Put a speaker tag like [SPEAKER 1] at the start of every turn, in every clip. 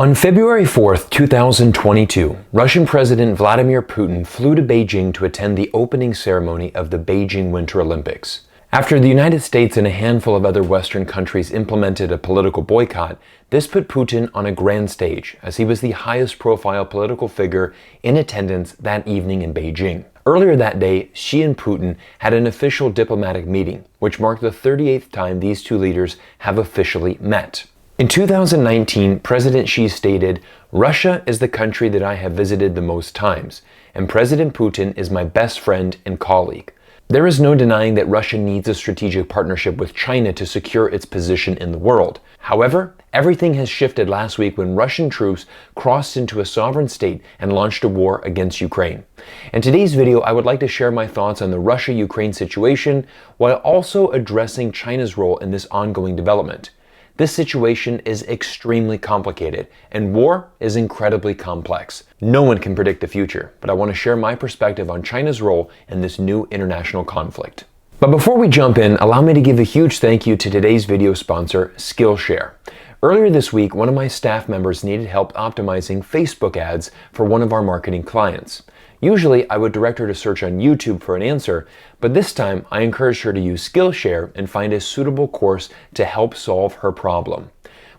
[SPEAKER 1] On February 4th, 2022, Russian President Vladimir Putin flew to Beijing to attend the opening ceremony of the Beijing Winter Olympics. After the United States and a handful of other Western countries implemented a political boycott, this put Putin on a grand stage, as he was the highest profile political figure in attendance that evening in Beijing. Earlier that day, Xi and Putin had an official diplomatic meeting, which marked the 38th time these two leaders have officially met. In 2019, President Xi stated, "Russia is the country that I have visited the most times, and President Putin is my best friend and colleague." There is no denying that Russia needs a strategic partnership with China to secure its position in the world. However, everything has shifted last week when Russian troops crossed into a sovereign state and launched a war against Ukraine. In today's video, I would like to share my thoughts on the Russia-Ukraine situation while also addressing China's role in this ongoing development. This situation is extremely complicated, and war is incredibly complex. No one can predict the future, but I want to share my perspective on China's role in this new international conflict. But before we jump in, allow me to give a huge thank you to today's video sponsor, Skillshare. Earlier this week, one of my staff members needed help optimizing Facebook ads for one of our marketing clients. Usually, I would direct her to search on YouTube for an answer, but this time I encouraged her to use Skillshare and find a suitable course to help solve her problem.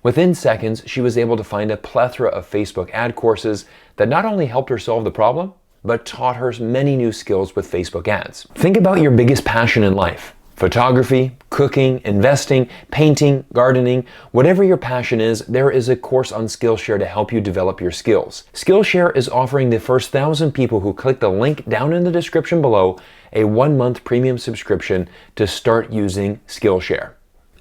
[SPEAKER 1] Within seconds, she was able to find a plethora of Facebook ad courses that not only helped her solve the problem, but taught her many new skills with Facebook ads. Think about your biggest passion in life. Photography, cooking, investing, painting, gardening, whatever your passion is, there is a course on Skillshare to help you develop your skills. Skillshare is offering the first 1,000 people who click the link down in the description below a 1-month premium subscription to start using Skillshare.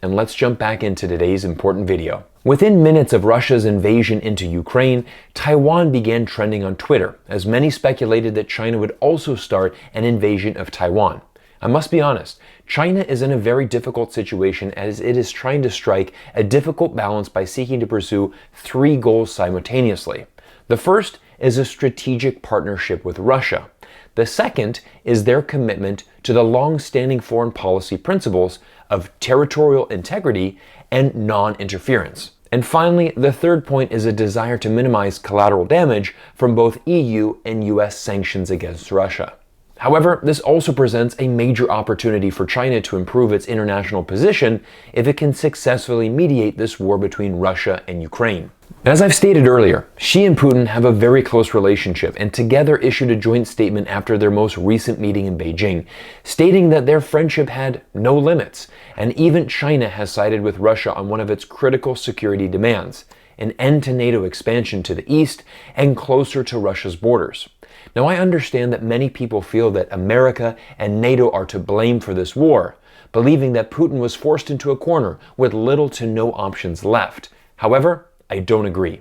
[SPEAKER 1] And let's jump back into today's important video. Within minutes of Russia's invasion into Ukraine, Taiwan began trending on Twitter, as many speculated that China would also start an invasion of Taiwan. I must be honest, China is in a very difficult situation as it is trying to strike a difficult balance by seeking to pursue 3 goals simultaneously. The first is a strategic partnership with Russia. The second is their commitment to the long-standing foreign policy principles of territorial integrity and non-interference. And finally, the third point is a desire to minimize collateral damage from both EU and US sanctions against Russia. However, this also presents a major opportunity for China to improve its international position if it can successfully mediate this war between Russia and Ukraine. As I've stated earlier, Xi and Putin have a very close relationship and together issued a joint statement after their most recent meeting in Beijing, stating that their friendship had no limits, and even China has sided with Russia on one of its critical security demands, an end to NATO expansion to the east and closer to Russia's borders. Now, I understand that many people feel that America and NATO are to blame for this war, believing that Putin was forced into a corner with little to no options left. However, I don't agree.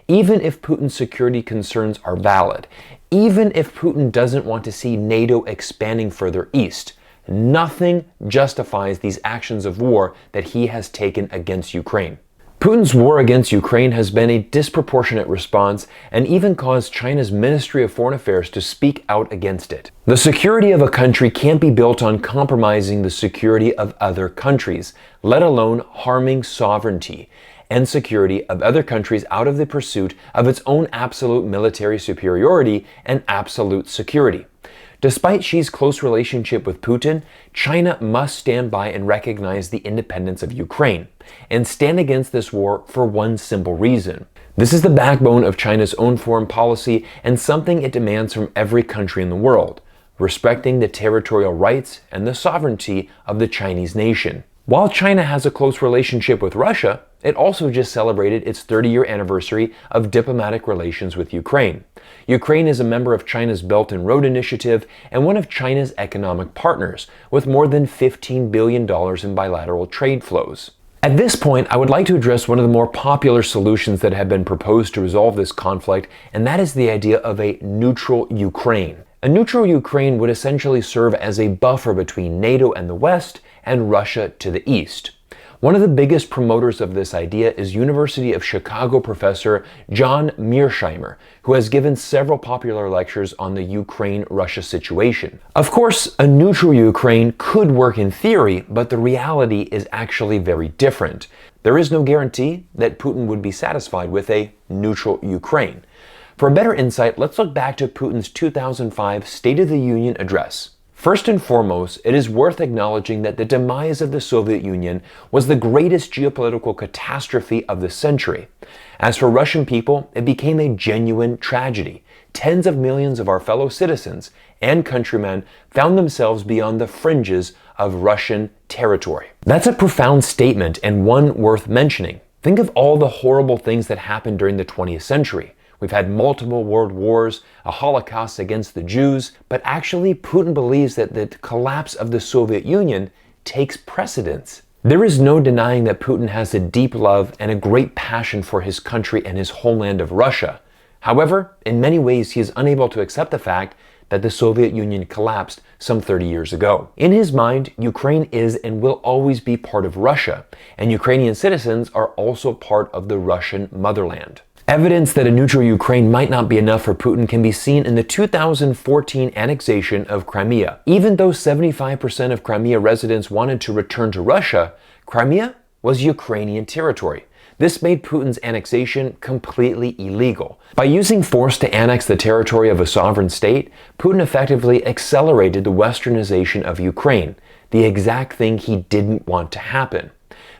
[SPEAKER 1] Even if Putin's security concerns are valid, even if Putin doesn't want to see NATO expanding further east, nothing justifies these actions of war that he has taken against Ukraine. Putin's war against Ukraine has been a disproportionate response and even caused China's Ministry of Foreign Affairs to speak out against it. The security of a country can't be built on compromising the security of other countries, let alone harming sovereignty and security of other countries out of the pursuit of its own absolute military superiority and absolute security. Despite Xi's close relationship with Putin, China must stand by and recognize the independence of Ukraine, and stand against this war for one simple reason. This is the backbone of China's own foreign policy and something it demands from every country in the world, respecting the territorial rights and the sovereignty of the Chinese nation. While China has a close relationship with Russia, it also just celebrated its 30-year anniversary of diplomatic relations with Ukraine. Ukraine is a member of China's Belt and Road Initiative and one of China's economic partners, with more than $15 billion in bilateral trade flows. At this point, I would like to address one of the more popular solutions that have been proposed to resolve this conflict, and that is the idea of a neutral Ukraine. A neutral Ukraine would essentially serve as a buffer between NATO and the West and Russia to the east. One of the biggest promoters of this idea is University of Chicago professor John Mearsheimer, who has given several popular lectures on the Ukraine-Russia situation. Of course, a neutral Ukraine could work in theory, but the reality is actually very different. There is no guarantee that Putin would be satisfied with a neutral Ukraine. For a better insight, let's look back to Putin's 2005 State of the Union address. First and foremost, it is worth acknowledging that the demise of the Soviet Union was the greatest geopolitical catastrophe of the century. As for Russian people, it became a genuine tragedy. Tens of millions of our fellow citizens and countrymen found themselves beyond the fringes of Russian territory. That's a profound statement and one worth mentioning. Think of all the horrible things that happened during the 20th century. We've had multiple world wars, a Holocaust against the Jews, but actually Putin believes that the collapse of the Soviet Union takes precedence. There is no denying that Putin has a deep love and a great passion for his country and his homeland of Russia. However, in many ways he is unable to accept the fact that the Soviet Union collapsed some 30 years ago. In his mind, Ukraine is and will always be part of Russia, and Ukrainian citizens are also part of the Russian motherland. Evidence that a neutral Ukraine might not be enough for Putin can be seen in the 2014 annexation of Crimea. Even though 75% of Crimea residents wanted to return to Russia, Crimea was Ukrainian territory. This made Putin's annexation completely illegal. By using force to annex the territory of a sovereign state, Putin effectively accelerated the westernization of Ukraine, the exact thing he didn't want to happen.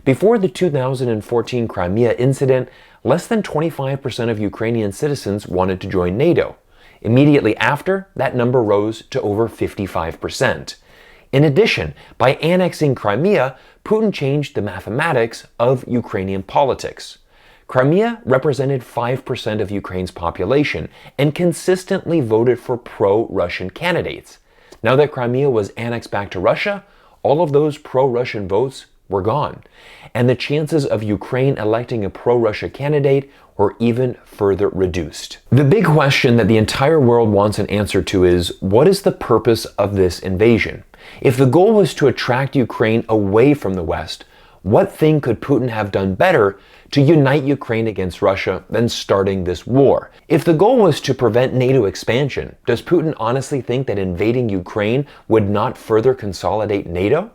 [SPEAKER 1] Before the 2014 Crimea incident, less than 25% of Ukrainian citizens wanted to join NATO. Immediately after, that number rose to over 55%. In addition, by annexing Crimea, Putin changed the mathematics of Ukrainian politics. Crimea represented 5% of Ukraine's population and consistently voted for pro-Russian candidates. Now that Crimea was annexed back to Russia, all of those pro-Russian votes were gone, and the chances of Ukraine electing a pro-Russia candidate were even further reduced. The big question that the entire world wants an answer to is, what is the purpose of this invasion? If the goal was to attract Ukraine away from the West, what thing could Putin have done better to unite Ukraine against Russia than starting this war? If the goal was to prevent NATO expansion, does Putin honestly think that invading Ukraine would not further consolidate NATO?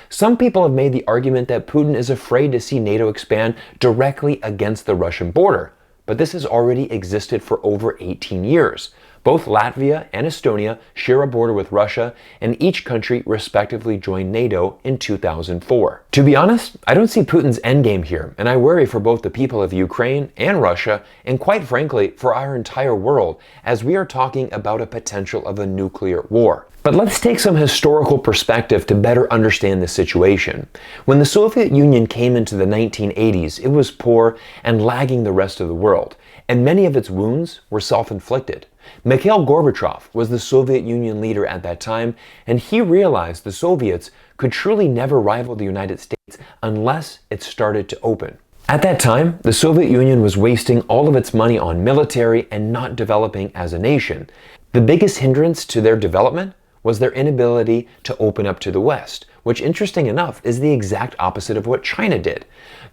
[SPEAKER 1] Some people have made the argument that Putin is afraid to see NATO expand directly against the Russian border, but this has already existed for over 18 years. Both Latvia and Estonia share a border with Russia, and each country respectively joined NATO in 2004. To be honest, I don't see Putin's endgame here, and I worry for both the people of Ukraine and Russia, and quite frankly, for our entire world, as we are talking about a potential of a nuclear war. But let's take some historical perspective to better understand the situation. When the Soviet Union came into the 1980s, it was poor and lagging the rest of the world, and many of its wounds were self-inflicted. Mikhail Gorbachev was the Soviet Union leader at that time, and he realized the Soviets could truly never rival the United States unless it started to open. At that time, the Soviet Union was wasting all of its money on military and not developing as a nation. The biggest hindrance to their development was their inability to open up to the West, which, interesting enough, is the exact opposite of what China did.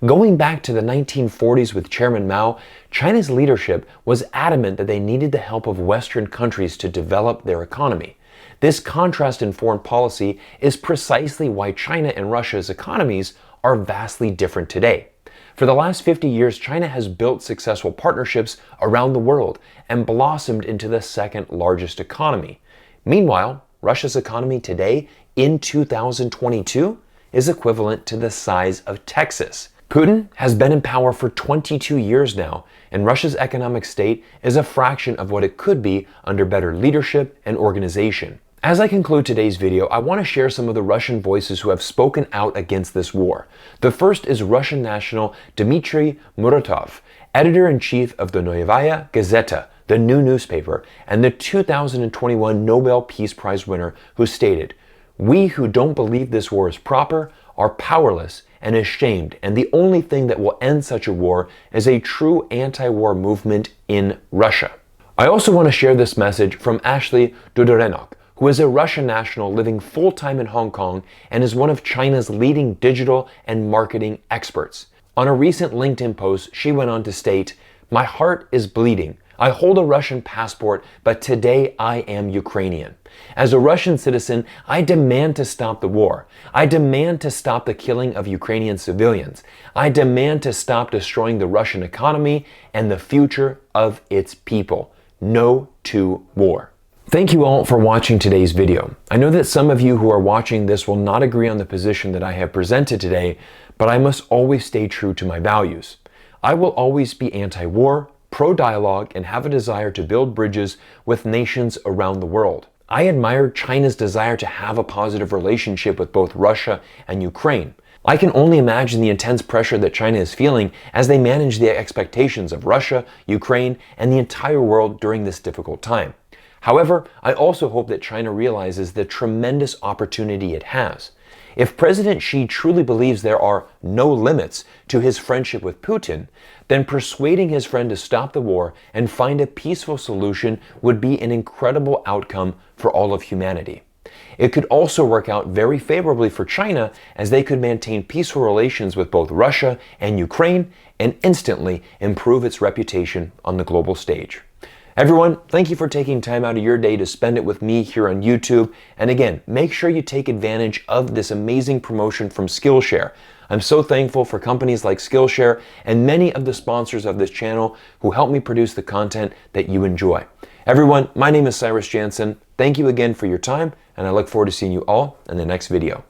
[SPEAKER 1] Going back to the 1940s with Chairman Mao, China's leadership was adamant that they needed the help of Western countries to develop their economy. This contrast in foreign policy is precisely why China and Russia's economies are vastly different today. For the last 50 years, China has built successful partnerships around the world and blossomed into the second largest economy. Meanwhile, Russia's economy today, in 2022, is equivalent to the size of Texas. Putin has been in power for 22 years now, and Russia's economic state is a fraction of what it could be under better leadership and organization. As I conclude today's video, I want to share some of the Russian voices who have spoken out against this war. The first is Russian national Dmitry Muratov, editor-in-chief of the Novaya Gazeta, the new newspaper, and the 2021 Nobel Peace Prize winner, who stated, "We who don't believe this war is proper are powerless and ashamed, and the only thing that will end such a war is a true anti-war movement in Russia." I also want to share this message from Ashley Dudorenok, who is a Russian national living full-time in Hong Kong and is one of China's leading digital and marketing experts. On a recent LinkedIn post, she went on to state, "My heart is bleeding. I hold a Russian passport, but today I am Ukrainian. As a Russian citizen, I demand to stop the war. I demand to stop the killing of Ukrainian civilians. I demand to stop destroying the Russian economy and the future of its people. No to war." Thank you all for watching today's video. I know that some of you who are watching this will not agree on the position that I have presented today, but I must always stay true to my values. I will always be anti-war, pro-dialogue, and have a desire to build bridges with nations around the world. I admire China's desire to have a positive relationship with both Russia and Ukraine. I can only imagine the intense pressure that China is feeling as they manage the expectations of Russia, Ukraine, and the entire world during this difficult time. However, I also hope that China realizes the tremendous opportunity it has. If President Xi truly believes there are no limits to his friendship with Putin, then persuading his friend to stop the war and find a peaceful solution would be an incredible outcome for all of humanity. It could also work out very favorably for China, as they could maintain peaceful relations with both Russia and Ukraine and instantly improve its reputation on the global stage. Everyone, thank you for taking time out of your day to spend it with me here on YouTube. And again, make sure you take advantage of this amazing promotion from Skillshare. I'm so thankful for companies like Skillshare and many of the sponsors of this channel who help me produce the content that you enjoy. Everyone, my name is Cyrus Jansen. Thank you again for your time, and I look forward to seeing you all in the next video.